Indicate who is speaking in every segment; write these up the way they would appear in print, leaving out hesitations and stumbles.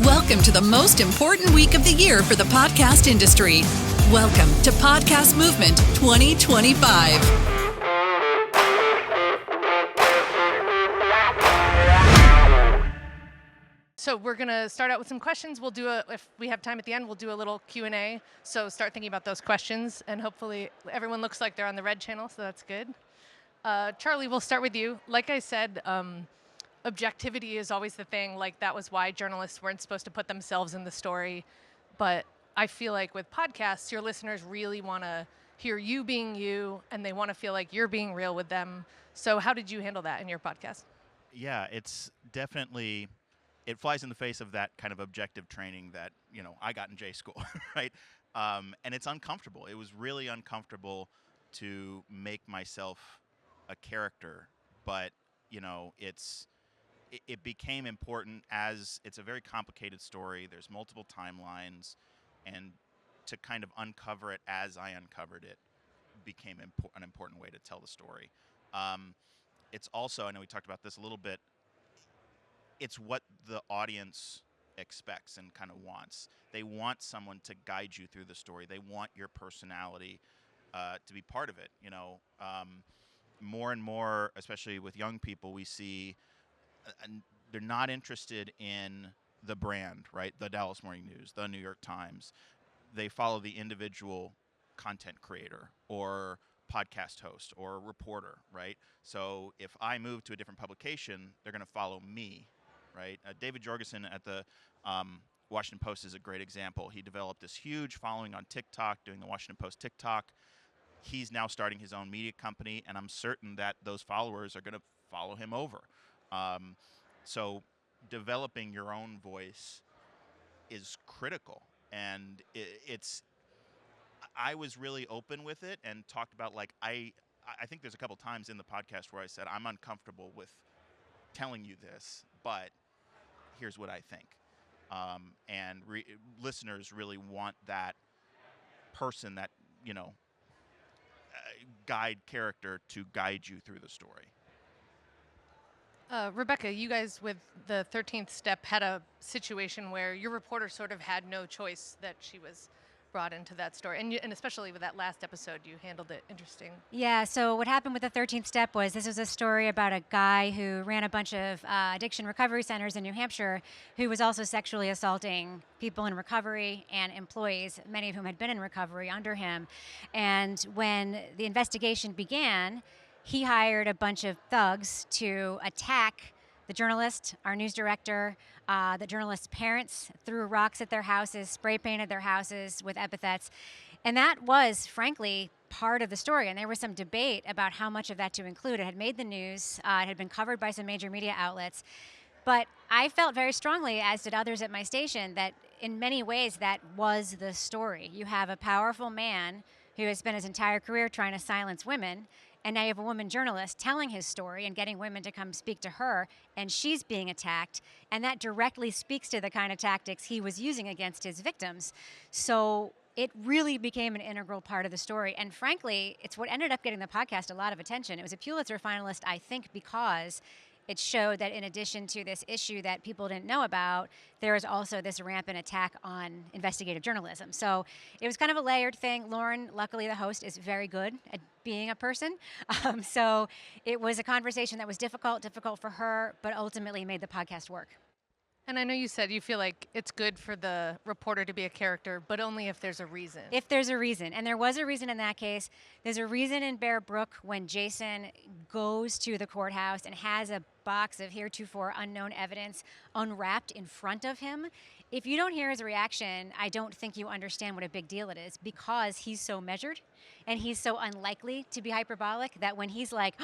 Speaker 1: Welcome to the most important week of the year for the podcast industry. Welcome to Podcast Movement 2025.
Speaker 2: So we're going to start out with some questions. If we have time at the end, we'll do a little Q&A. So start thinking about those questions, and hopefully everyone looks like they're on the red channel, so that's good. Charlie, we'll start with you. Like I said, objectivity is always the thing. Like, that was why journalists weren't supposed to put themselves in the story. But I feel like with podcasts, your listeners really want to hear you being you, and they want to feel like you're being real with them. So how did you handle that in your podcast?
Speaker 3: Yeah, it's definitely, it flies in the face of that kind of objective training that, I got in J school, right? And it's uncomfortable. It was really uncomfortable to make myself a character, but, it became important as it's a very complicated story. There's multiple timelines, and to kind of uncover it as I uncovered it became an important way to tell the story. It's also, I know we talked about this a little bit, it's what the audience expects and kind of wants. They want someone to guide you through the story. They want your personality to be part of it. More and more, especially with young people, we see they're not interested in the brand, right? The Dallas Morning News, the New York Times. They follow the individual content creator or podcast host or reporter, right? So if I move to a different publication, they're going to follow me, right? David Jorgensen at the Washington Post is a great example. He developed this huge following on TikTok, doing the Washington Post TikTok. He's now starting his own media company, and I'm certain that those followers are going to follow him over. So developing your own voice is critical, and I was really open with it and talked about, like, I think there's a couple times in the podcast where I said, I'm uncomfortable with telling you this, but here's what I think. And listeners really want that person, that, guide character to guide you through the story.
Speaker 2: Rebecca, you guys with the 13th Step had a situation where your reporter sort of had no choice, that she was brought into that story. And especially with that last episode, you handled it interesting.
Speaker 4: Yeah, so what happened with the 13th Step was, this was a story about a guy who ran a bunch of addiction recovery centers in New Hampshire, who was also sexually assaulting people in recovery and employees, many of whom had been in recovery under him. And when the investigation began, he hired a bunch of thugs to attack the journalist, our news director, the journalist's parents, threw rocks at their houses, spray painted their houses with epithets. And that was, frankly, part of the story. And there was some debate about how much of that to include. It had made the news. It had been covered by some major media outlets. But I felt very strongly, as did others at my station, that in many ways that was the story. You have a powerful man who has spent his entire career trying to silence women, and now you have a woman journalist telling his story and getting women to come speak to her, and she's being attacked. And that directly speaks to the kind of tactics he was using against his victims. So it really became an integral part of the story. And frankly, it's what ended up getting the podcast a lot of attention. It was a Pulitzer finalist, I think, because it showed that in addition to this issue that people didn't know about, there is also this rampant attack on investigative journalism. So it was kind of a layered thing. Lauren, luckily the host, is very good at being a person. So it was a conversation that was difficult for her, but ultimately made the podcast work.
Speaker 2: And I know you said you feel like it's good for the reporter to be a character, but only if there's a reason.
Speaker 4: If there's a reason. And there was a reason in that case. There's a reason in Bear Brook when Jason goes to the courthouse and has a box of heretofore unknown evidence unwrapped in front of him. If you don't hear his reaction, I don't think you understand what a big deal it is, because he's so measured and he's so unlikely to be hyperbolic that when he's like,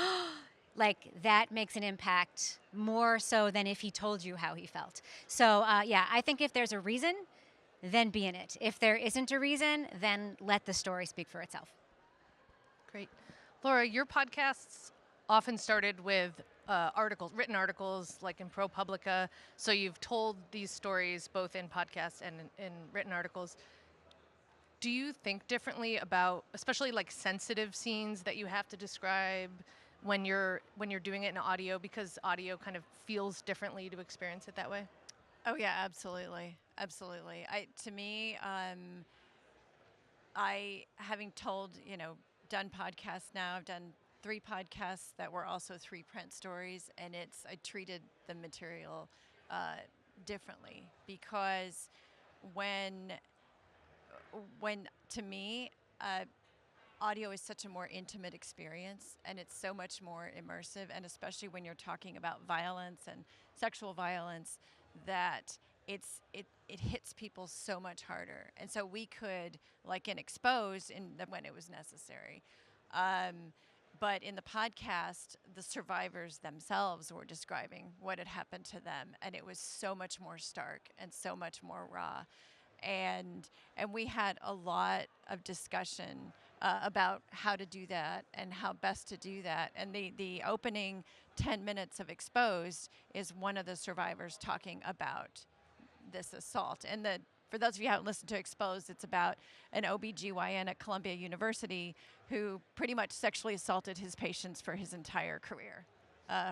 Speaker 4: that makes an impact more so than if he told you how he felt. So, I think if there's a reason, then be in it. If there isn't a reason, then let the story speak for itself.
Speaker 2: Great. Laura, your podcasts often started with written articles, like in ProPublica. So you've told these stories both in podcasts and in written articles. Do you think differently about, especially like sensitive scenes that you have to describe when you're doing it in audio, because audio kind of feels differently to experience it that way?
Speaker 5: Oh yeah, absolutely, absolutely. To me, I having told, done podcasts now. I've done 3 podcasts that were also 3 print stories, and I treated the material uh, differently because when when to me. Audio is such a more intimate experience, and it's so much more immersive, and especially when you're talking about violence and sexual violence, that it hits people so much harder. And so we could, like in Exposed, when it was necessary. But in the podcast, the survivors themselves were describing what had happened to them, and it was so much more stark and so much more raw. And we had a lot of discussion about how to do that and how best to do that. And the opening 10 minutes of Exposed is one of the survivors talking about this assault. And for those of you who haven't listened to Exposed, it's about an OBGYN at Columbia University who pretty much sexually assaulted his patients for his entire career,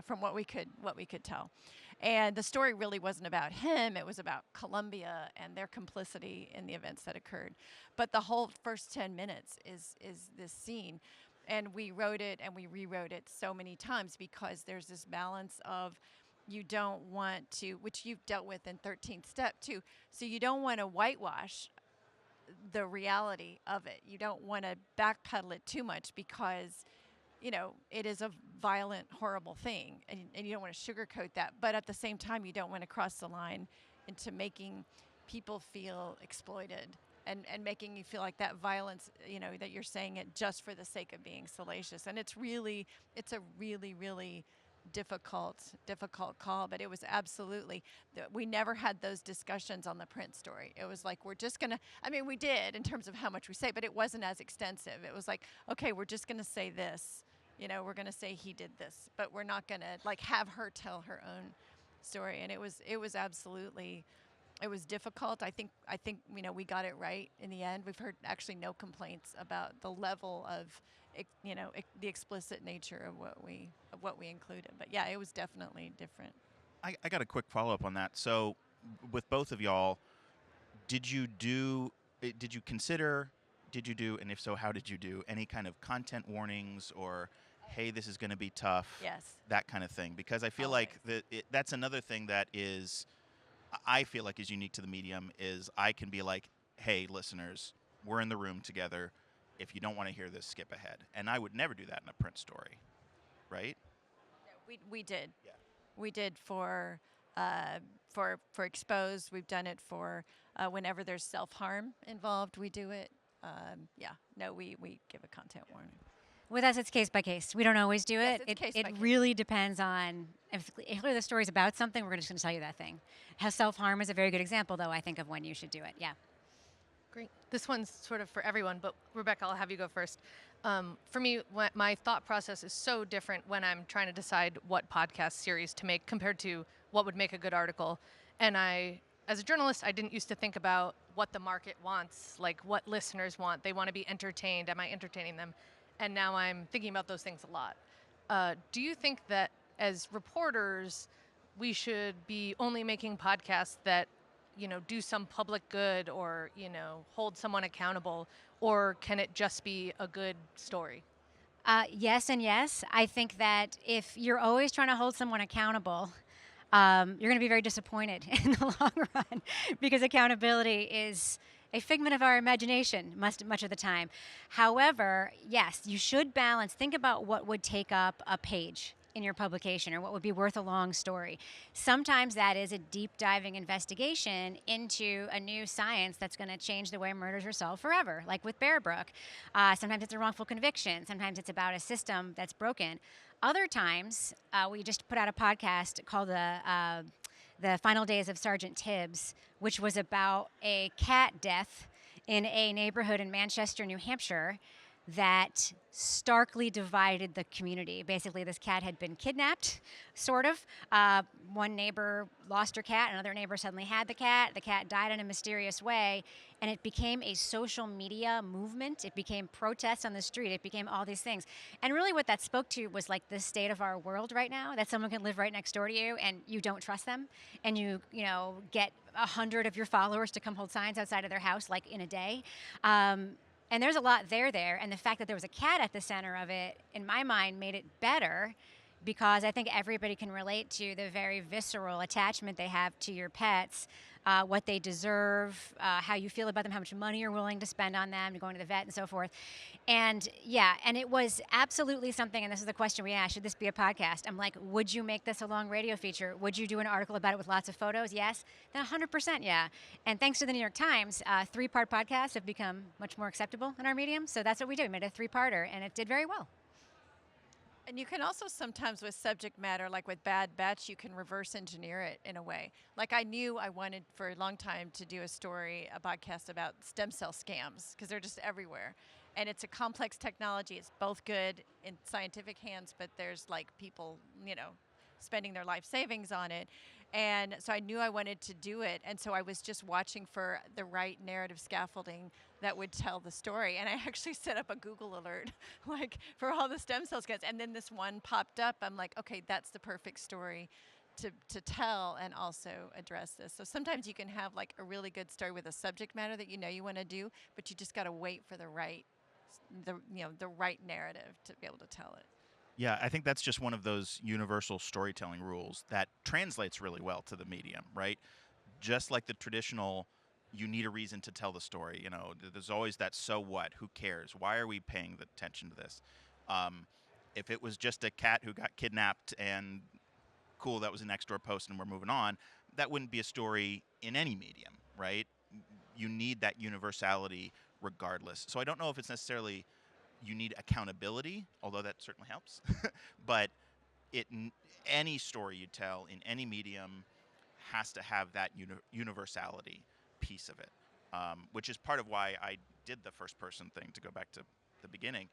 Speaker 5: from what we could tell. And the story really wasn't about him. It was about Columbia and their complicity in the events that occurred. But the whole first 10 minutes is this scene. And we wrote it and we rewrote it so many times because there's this balance of you don't want to, which you've dealt with in 13th Step too, so you don't want to whitewash the reality of it. You don't want to backpedal it too much because it is a violent, horrible thing, and you don't want to sugarcoat that. But at the same time, you don't want to cross the line into making people feel exploited and making you feel like that violence, that you're saying it just for the sake of being salacious. And it's a really, really difficult call. But it was absolutely, we never had those discussions on the print story. It was like, we're just going to, we did in terms of how much we say, but it wasn't as extensive. It was like, okay, we're just going to say this. We're going to say he did this, but we're not going to have her tell her own story. And it was absolutely, it was difficult. I think we got it right in the end. We've heard actually no complaints about the level of the explicit nature of what we included. But yeah, it was definitely different.
Speaker 3: I got a quick follow-up on that. So with both of y'all, did you do, and if so, how did you do any kind of content warnings or, hey, this is going to be tough,
Speaker 5: Yes.
Speaker 3: that kind of thing? Because I feel
Speaker 5: Always.
Speaker 3: like that's another thing that I feel like is unique to the medium is I can be like, hey, listeners, we're in the room together. If you don't want to hear this, skip ahead. And I would never do that in a print story, right?
Speaker 5: We did.
Speaker 3: Yeah.
Speaker 5: We did for Exposed. We've done it for whenever there's self-harm involved. We do it. We give a content warning.
Speaker 4: With us, it's case by case. We don't always do
Speaker 5: Yes,
Speaker 4: it.
Speaker 5: it's case by case.
Speaker 4: Really depends on if the story's about something. We're just going to tell you that thing. How self-harm is a very good example, though, I think, of when you should do it. Yeah.
Speaker 2: Great. This one's sort of for everyone, but Rebecca, I'll have you go first. For me, my thought process is so different when I'm trying to decide what podcast series to make compared to what would make a good article. And as a journalist, I didn't used to think about what the market wants, like what listeners want. They want to be entertained. Am I entertaining them? And now I'm thinking about those things a lot. Do you think that as reporters, we should be only making podcasts that, do some public good or, hold someone accountable? Or can it just be a good story?
Speaker 4: Yes and yes. I think that if you're always trying to hold someone accountable, you're going to be very disappointed in the long run because accountability is a figment of our imagination much of the time. However, yes, you should balance. Think about what would take up a page in your publication or what would be worth a long story. Sometimes that is a deep diving investigation into a new science that's going to change the way murders are solved forever, like with Bear Brook. Sometimes it's a wrongful conviction. Sometimes it's about a system that's broken. Other times, we just put out a podcast called the Final Days of Sergeant Tibbs, which was about a cat death in a neighborhood in Manchester, New Hampshire, that starkly divided the community. Basically, this cat had been kidnapped, sort of. One neighbor lost her cat, another neighbor suddenly had the cat. The cat died in a mysterious way, and it became a social media movement. It became protests on the street. It became all these things. And really what that spoke to was like the state of our world right now, that someone can live right next door to you and you don't trust them, and you get 100 of your followers to come hold signs outside of their house like in a day. And there's a lot there, and the fact that there was a cat at the center of it, in my mind, made it better, because I think everybody can relate to the very visceral attachment they have to your pets, what they deserve, how you feel about them, how much money you're willing to spend on them, going to the vet and so forth. And and it was absolutely something, and this is the question we asked, should this be a podcast? I'm like, would you make this a long radio feature? Would you do an article about it with lots of photos? Yes. Then 100% yeah. And thanks to the New York Times, 3-part podcasts have become much more acceptable in our medium. So that's what we did. We made a 3-parter, and it did very well.
Speaker 5: And you can also sometimes with subject matter, like with Bad Batch, you can reverse engineer it in a way. Like I knew I wanted for a long time to do a podcast about stem cell scams, because they're just everywhere. And it's a complex technology. It's both good in scientific hands, but there's like people, spending their life savings on it. And so I knew I wanted to do it. And so I was just watching for the right narrative scaffolding that would tell the story. And I actually set up a Google alert, like for all the stem cell scans. And then this one popped up. I'm like, okay, that's the perfect story to tell and also address this. So sometimes you can have like a really good story with a subject matter that you want to do, but you just got to wait for the right narrative to be able to tell it.
Speaker 3: Yeah, I think that's just one of those universal storytelling rules that translates really well to the medium, right? Just like the traditional, you need a reason to tell the story. There's always that so what, who cares? Why are we paying the attention to this? If it was just a cat who got kidnapped and cool, that was an next door post and we're moving on, that wouldn't be a story in any medium, right? You need that universality regardless. So I don't know if it's necessarily you need accountability, although that certainly helps. But any story you tell in any medium has to have that universality piece of it, which is part of why I did the first person thing, to go back to the beginning,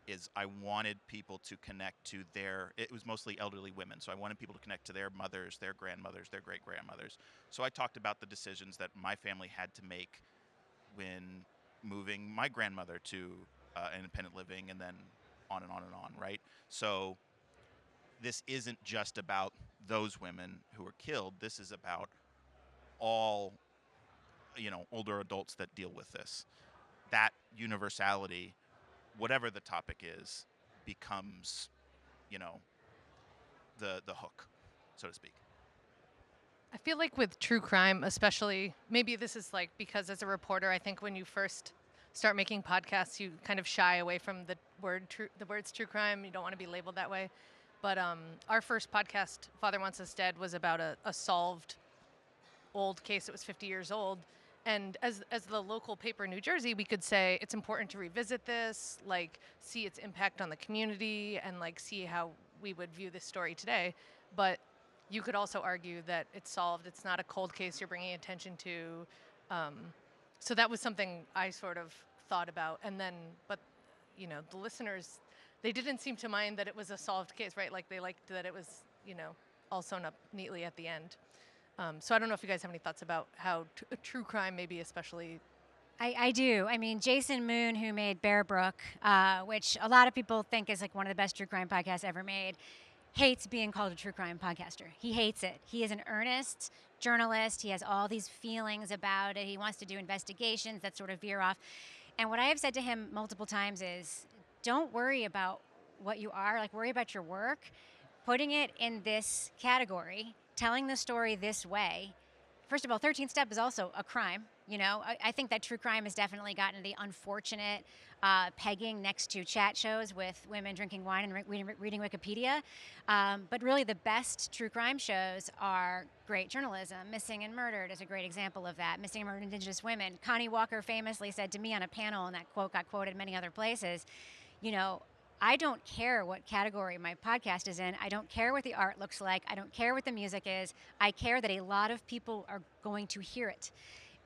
Speaker 3: is I wanted people to connect to it was mostly elderly women, so I wanted people to connect to their mothers, their grandmothers, their great-grandmothers. So I talked about the decisions that my family had to make when moving my grandmother to independent living, and then on and on and on, right? So this isn't just about those women who were killed. This is about all, older adults that deal with this. That universality, whatever the topic is, becomes, the hook, so to speak.
Speaker 2: I feel like with true crime, especially, maybe this is like because as a reporter, I think when you first start making podcasts, you kind of shy away from the words true crime. You don't want to be labeled that way. But our first podcast, Father Wants Us Dead, was about a solved old case. It was 50 years old. And as the local paper in New Jersey, we could say it's important to revisit this, like see its impact on the community, and like see how we would view this story today. But you could also argue that it's solved. It's not a cold case you're bringing attention to. So that was something I sort of thought about. And then, but, the listeners, they didn't seem to mind that it was a solved case, right? Like they liked that it was, all sewn up neatly at the end. So I don't know if you guys have any thoughts about how true crime maybe especially.
Speaker 4: I do. I mean, Jason Moon, who made Bear Brook, which a lot of people think is like one of the best true crime podcasts ever made, hates being called a true crime podcaster. He hates it. He is an earnest journalist. He has all these feelings about it. He wants to do investigations that sort of veer off. And what I have said to him multiple times is, don't worry about what you are, like worry about your work, putting it in this category, telling the story this way. First of all, 13th Step is also a crime. I think that true crime has definitely gotten the unfortunate pegging next to chat shows with women drinking wine and reading Wikipedia. But really the best true crime shows are great journalism. Missing and Murdered is a great example of that. Missing and Murdered Indigenous Women. Connie Walker famously said to me on a panel, and that quote got quoted many other places, I don't care what category my podcast is in. I don't care what the art looks like. I don't care what the music is. I care that a lot of people are going to hear it.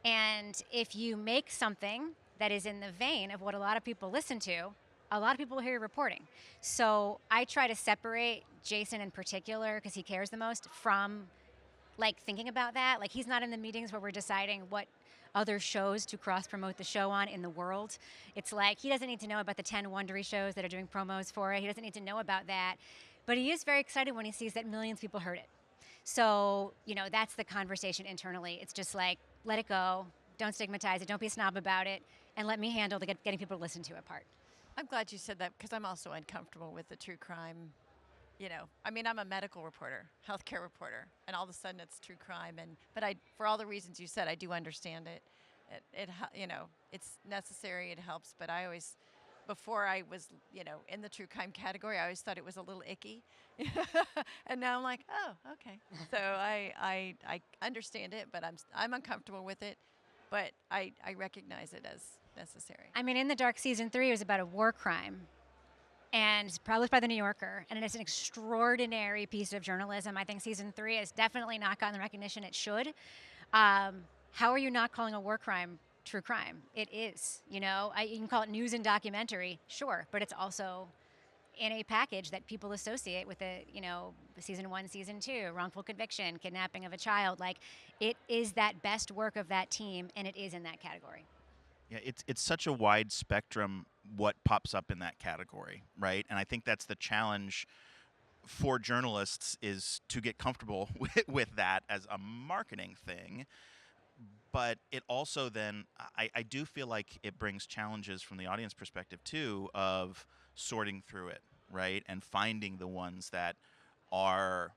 Speaker 4: And if you make something that is in the vein of what a lot of people listen to, a lot of people hear reporting. So I try to separate Jason in particular, because he cares the most, from like thinking about that. Like, he's not in the meetings where we're deciding what other shows to cross promote the show on in the world. It's like, he doesn't need to know about the 10 Wondery shows that are doing promos for it. He doesn't need to know about that. But he is very excited when he sees that millions of people heard it. So, that's the conversation internally. It's just like, let it go. Don't stigmatize it. Don't be a snob about it. And let me handle the getting people to listen to it part.
Speaker 5: I'm glad you said that, because I'm also uncomfortable with the true crime. I'm a medical reporter, healthcare reporter, and all of a sudden it's true crime. But for all the reasons you said, I do understand it. It's necessary. It helps. But I always, before I was, in the true crime category, I always thought it was a little icky. And now I'm like, oh, okay. So I understand it, but I'm uncomfortable with it. But I recognize it as necessary.
Speaker 4: In The Dark season 3, it was about a war crime. And it's published by The New Yorker, and it's an extraordinary piece of journalism. I think season 3 has definitely not gotten the recognition it should. How are you not calling a war crime true crime? It is. You can call it news and documentary, sure, but it's also in a package that people associate with season 1, season 2, wrongful conviction, kidnapping of a child. Like, it is that best work of that team, and it is in that category.
Speaker 3: Yeah, it's such a wide spectrum what pops up in that category, right? And I think that's the challenge for journalists, is to get comfortable with that as a marketing thing. But it also then, I do feel like it brings challenges from the audience perspective too, of sorting through it, right? And finding the ones that aren't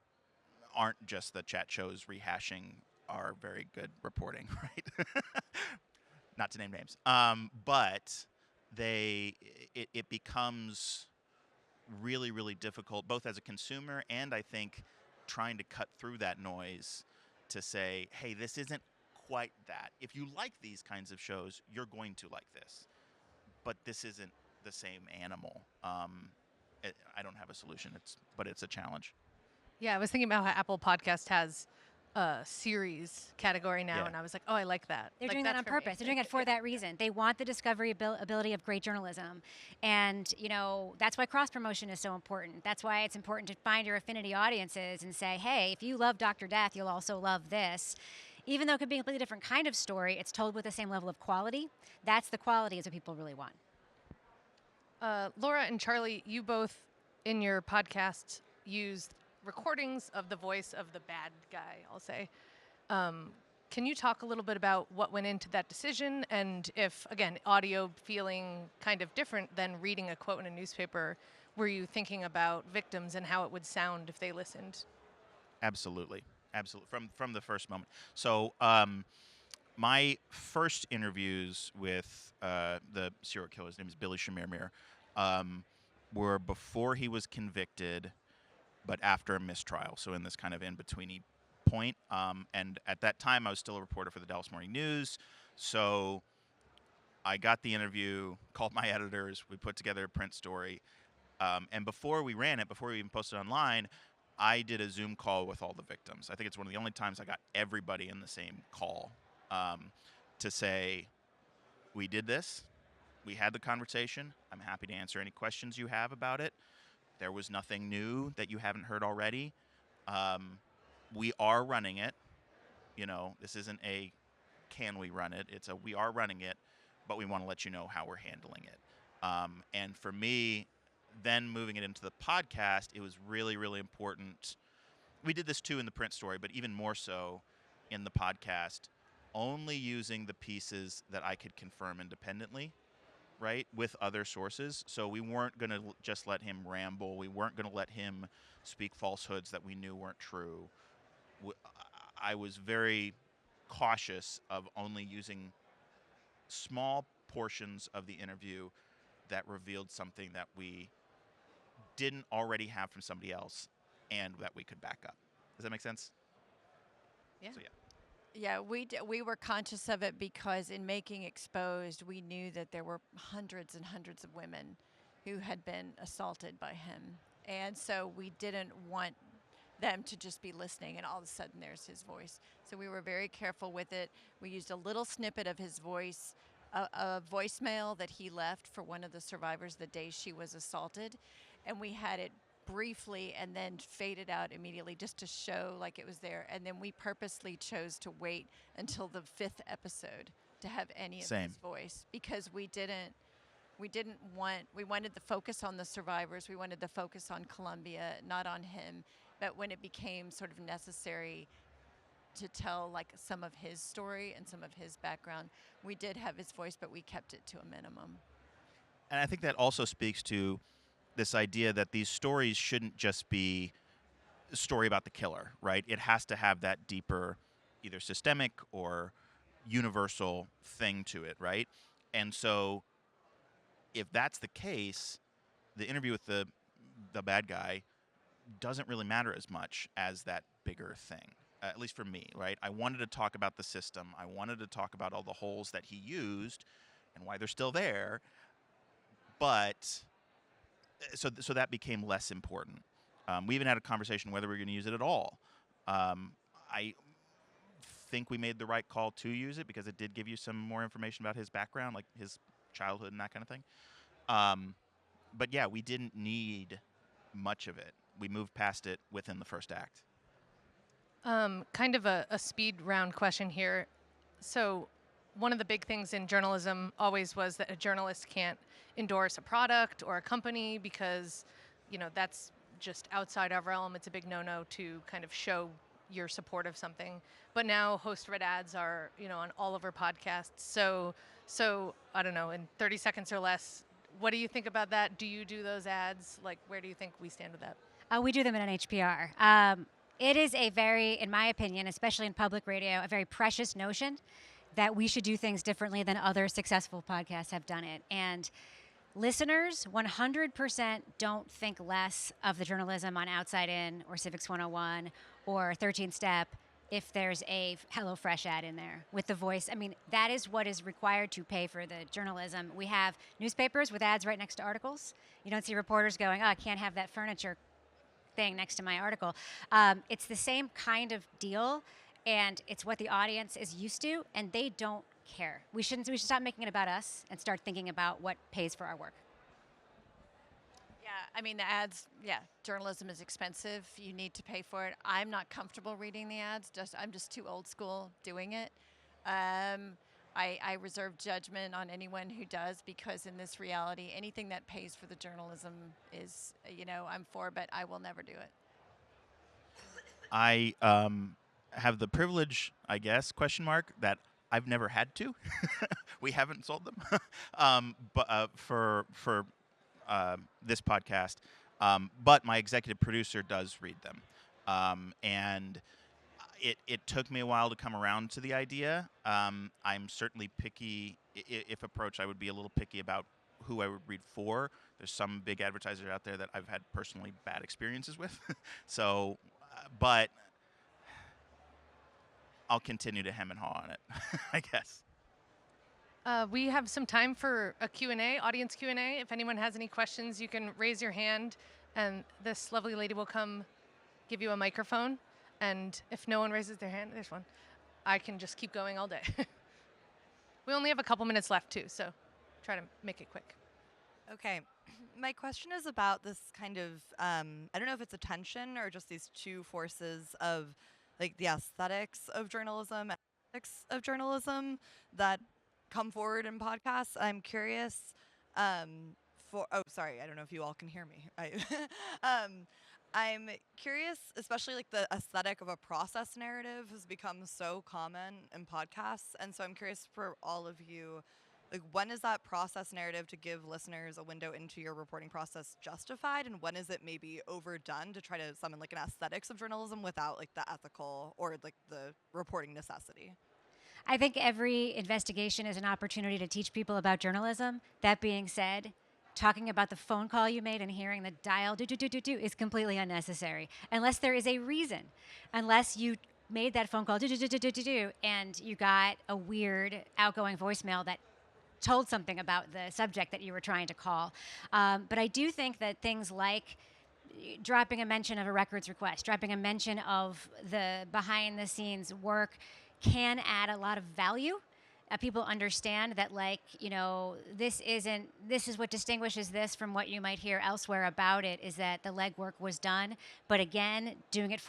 Speaker 3: just the chat shows rehashing our very good reporting, right? Not to name names, but it becomes really, really difficult, both as a consumer and I think trying to cut through that noise to say, hey, this isn't quite that. If you like these kinds of shows, you're going to like this, but this isn't the same animal. I don't have a solution, but it's a challenge.
Speaker 2: Yeah, I was thinking about how Apple Podcast has a series category now, and I was like, oh, I like that.
Speaker 4: They're doing that on purpose. They're doing it for that reason. They want the discovery ability of great journalism. And, that's why cross-promotion is so important. That's why it's important to find your affinity audiences and say, hey, if you love Dr. Death, you'll also love this. Even though it could be a completely different kind of story, it's told with the same level of quality. That's the quality is what people really want.
Speaker 2: Laura and Charlie, you both in your podcast used recordings of the voice of the bad guy, I'll say. Can you talk a little bit about what went into that decision, and if, again, audio feeling kind of different than reading a quote in a newspaper, were you thinking about victims and how it would sound if they listened?
Speaker 3: Absolutely. From the first moment. So my first interviews with the serial killer, his name is Billy Shamirmir, were before he was convicted, but after a mistrial. So in this kind of in-betweeny point. And at that time, I was still a reporter for the Dallas Morning News. So I got the interview, called my editors, we put together a print story. And before we ran it, before we even posted online, I did a Zoom call with all the victims. I think it's one of the only times I got everybody in the same call to say, we did this. We had the conversation. I'm happy to answer any questions you have about it. There was nothing new that you haven't heard already. We are running it. This isn't a can we run it. It's a we are running it, but we want to let you know how we're handling it. And for me, then moving it into the podcast, it was really, really important. We did this too in the print story, but even more so in the podcast, only using the pieces that I could confirm independently, right, with other sources. So we weren't going to just let him ramble. We weren't going to let him speak falsehoods that we knew weren't true. I was very cautious of only using small portions of the interview that revealed something that we didn't already have from somebody else and that we could back up. Does that make sense?
Speaker 2: Yeah.
Speaker 3: So,
Speaker 5: Yeah, we were conscious of it because in making Exposed, we knew that there were hundreds and hundreds of women who had been assaulted by him. And so we didn't want them to just be listening and all of a sudden there's his voice. So we were very careful with it. We used a little snippet of his voice a voicemail that he left for one of the survivors the day she was assaulted, and we had it briefly and then faded out immediately just to show like it was there. And then we purposely chose to wait until the 5th episode to have any of
Speaker 3: Same.
Speaker 5: his voice, because we wanted the focus on the survivors. We wanted the focus on Columbia, not on him. But when it became sort of necessary to tell like some of his story and some of his background, we did have his voice, but we kept it to a minimum.
Speaker 3: And I think that also speaks to this idea that these stories shouldn't just be a story about the killer, right? It has to have that deeper, either systemic or universal thing to it, right? And so if that's the case, the interview with the bad guy doesn't really matter as much as that bigger thing, at least for me, right? I wanted to talk about the system. I wanted to talk about all the holes that he used and why they're still there. But so that became less important. We even had a conversation whether we were going to use it at all. I think we made the right call to use it because it did give you some more information about his background, like his childhood and that kind of thing. But yeah, we didn't need much of it. We moved past it within the first act.
Speaker 2: Kind of a speed round question here. So one of the big things in journalism always was that a journalist can't endorse a product or a company because, that's just outside our realm. It's a big no-no to kind of show your support of something. But now host-read ads are, on all of our podcasts. So I don't know, in 30 seconds or less, what do you think about that? Do you do those ads? Like, where do you think we stand with that?
Speaker 4: We do them at NHPR. It is a very, in my opinion, especially in public radio, a very precious notion that we should do things differently than other successful podcasts have done it. And listeners 100% don't think less of the journalism on Outside In or Civics 101 or 13th Step if there's a HelloFresh ad in there with the voice. I mean, that is what is required to pay for the journalism. We have newspapers with ads right next to articles. You don't see reporters going, I can't have that furniture thing next to my article. It's the same kind of deal, and it's what the audience is used to, and they don't care. We should stop making it about us and start thinking about what pays for our work.
Speaker 5: Yeah, I mean, the ads, journalism is expensive. You need to pay for it. I'm not comfortable reading the ads. I'm just too old school doing it. I reserve judgment on anyone who does, because in this reality, anything that pays for the journalism is, I'm for, but I will never do it.
Speaker 3: I have the privilege, I guess, that I've never had to. We haven't sold them, but for this podcast. But my executive producer does read them, and it took me a while to come around to the idea. I'm certainly picky. If approached, I would be a little picky about who I would read for. There's some big advertisers out there that I've had personally bad experiences with. So, but I'll continue to hem and haw on it, I guess.
Speaker 2: We have some time for a Q&A, audience Q&A. If anyone has any questions, you can raise your hand, and this lovely lady will come give you a microphone. And if no one raises their hand, there's one. I can just keep going all day. We only have a couple minutes left, too, so try to make it quick.
Speaker 6: Okay. My question is about this kind of, I don't know if it's a tension or just these two forces of, like, the aesthetics of journalism and ethics of journalism that come forward in podcasts. I'm curious sorry, I don't know if you all can hear me. I'm curious, especially like the aesthetic of a process narrative has become so common in podcasts. And so I'm curious for all of you, like, when is that process narrative to give listeners a window into your reporting process justified? And when is it maybe overdone to try to summon like an aesthetics of journalism without like the ethical or like the reporting necessity?
Speaker 4: I think every investigation is an opportunity to teach people about journalism. That being said, talking about the phone call you made and hearing the dial do is completely unnecessary, unless there is a reason. Unless you made that phone call and you got a weird outgoing voicemail that told something about the subject that you were trying to call. But I do think that things like dropping a mention of a records request, dropping a mention of the behind the scenes work can add a lot of value people understand that, like, this is what distinguishes this from what you might hear elsewhere about it, is that the legwork was done. But again, doing it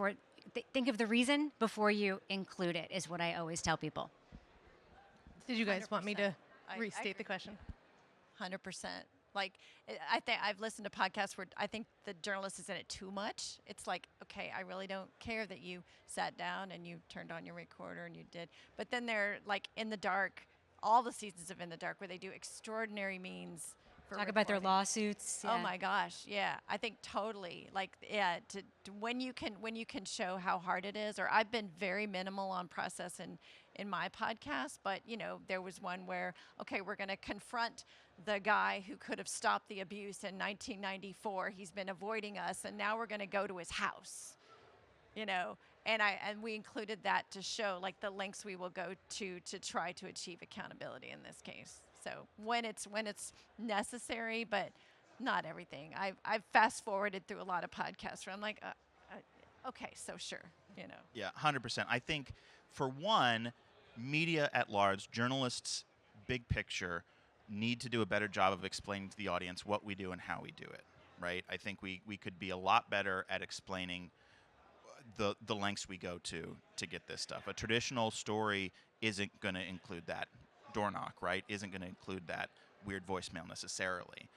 Speaker 4: think of the reason before you include it is what I always tell people.
Speaker 2: Did you guys want me to
Speaker 5: 100%.
Speaker 2: restate the question?
Speaker 5: 100%. Like, I think I've listened to podcasts where I think the journalist is in it too much. It's like, okay, I really don't care that you sat down and you turned on your recorder and you did. But then they're like In the Dark, all the seasons of In the Dark, where they do extraordinary means for
Speaker 4: Talk about their
Speaker 5: reporting.
Speaker 4: lawsuits.
Speaker 5: Oh
Speaker 4: yeah.
Speaker 5: my gosh, yeah. I think totally. Like, yeah, to when you can show how hard it is. Or I've been very minimal on process in my podcast, but there was one where, okay, we're going to confront the guy who could have stopped the abuse in 1994. He's been avoiding us, and now we're going to go to his house. And we included that to show like the lengths we will go to try to achieve accountability in this case. So when it's necessary, but not everything. I've fast forwarded through a lot of podcasts where I'm like, okay, so sure,
Speaker 3: Yeah, 100%. I think, for one, media at large, journalists, big picture, need to do a better job of explaining to the audience what we do and how we do it, right? I think we could be a lot better at explaining the lengths we go to get this stuff. A traditional story isn't going to include that door knock, right? Isn't going to include that weird voicemail necessarily.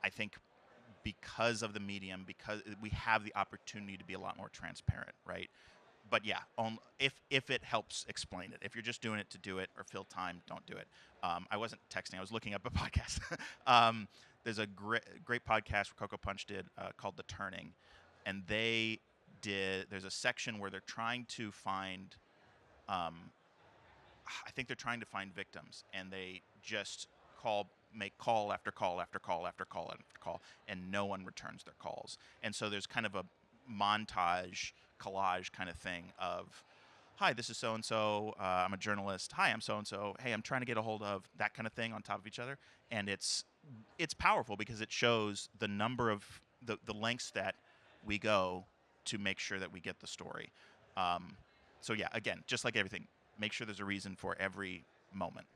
Speaker 3: I think because of the medium, because we have the opportunity to be a lot more transparent, right? But yeah, if it helps explain it. If you're just doing it to do it or fill time, don't do it. I wasn't texting. I was looking up a podcast. There's a great podcast Coco Punch did called The Turning. And there's a section where they're trying to find, I think they're trying to find victims. And they just make call after call after call after call after call. And no one returns their calls. And so there's kind of a montage, collage kind of thing of, hi, this is so-and-so, I'm a journalist, hi, I'm so-and-so, hey, I'm trying to get a hold of, that kind of thing on top of each other. And it's powerful because it shows the number of, the lengths that we go to make sure that we get the story. So yeah, again, just like everything, make sure there's a reason for every moment.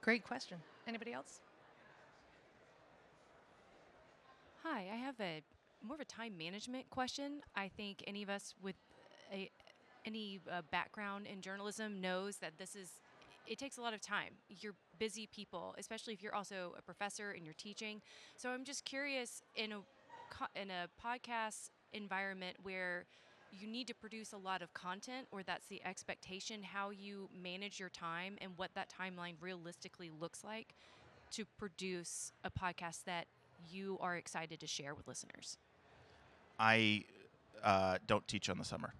Speaker 2: Great question. Anybody else?
Speaker 7: Hi, I have more of a time management question. I think any of us with any background in journalism knows that it takes a lot of time. You're busy people, especially if you're also a professor and you're teaching. So I'm just curious, in a podcast environment where you need to produce a lot of content, or that's the expectation, how you manage your time and what that timeline realistically looks like to produce a podcast that you are excited to share with listeners.
Speaker 3: I don't teach on the summer.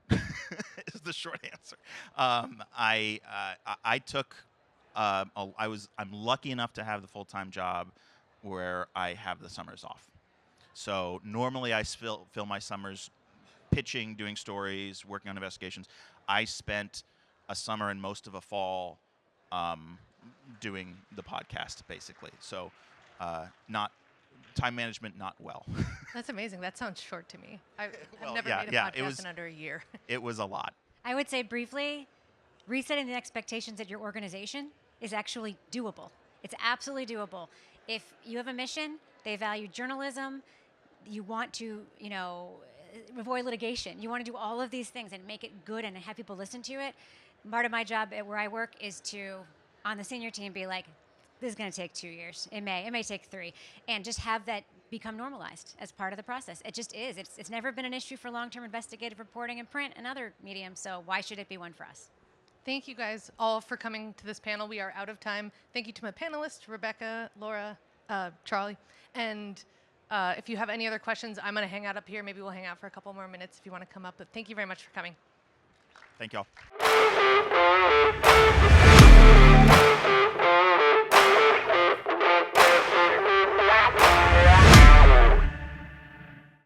Speaker 3: Is the short answer. I took. I'm lucky enough to have the full-time job where I have the summers off. So normally I fill my summers pitching, doing stories, working on investigations. I spent a summer and most of a fall doing the podcast, basically. So not time management, not well.
Speaker 2: That's amazing. That sounds short to me. I've
Speaker 3: Well,
Speaker 2: never
Speaker 3: yeah,
Speaker 2: made a
Speaker 3: yeah,
Speaker 2: podcast in under a year.
Speaker 3: It was a lot.
Speaker 4: I would say briefly, resetting the expectations at your organization is actually doable. It's absolutely doable. If you have a mission, they value journalism, you want to, avoid litigation, you want to do all of these things and make it good and have people listen to it. Part of my job at where I work is to, on the senior team, be like, this is going to take 2 years. It may take 3. And just have that become normalized as part of the process. It just is. It's never been an issue for long-term investigative reporting in print and other mediums, so why should it be one for us?
Speaker 2: Thank you guys all for coming to this panel. We are out of time. Thank you to my panelists, Rebecca, Laura, Charlie. And if you have any other questions, I'm going to hang out up here. Maybe we'll hang out for a couple more minutes if you want to come up. But thank you very much for coming.
Speaker 3: Thank y'all.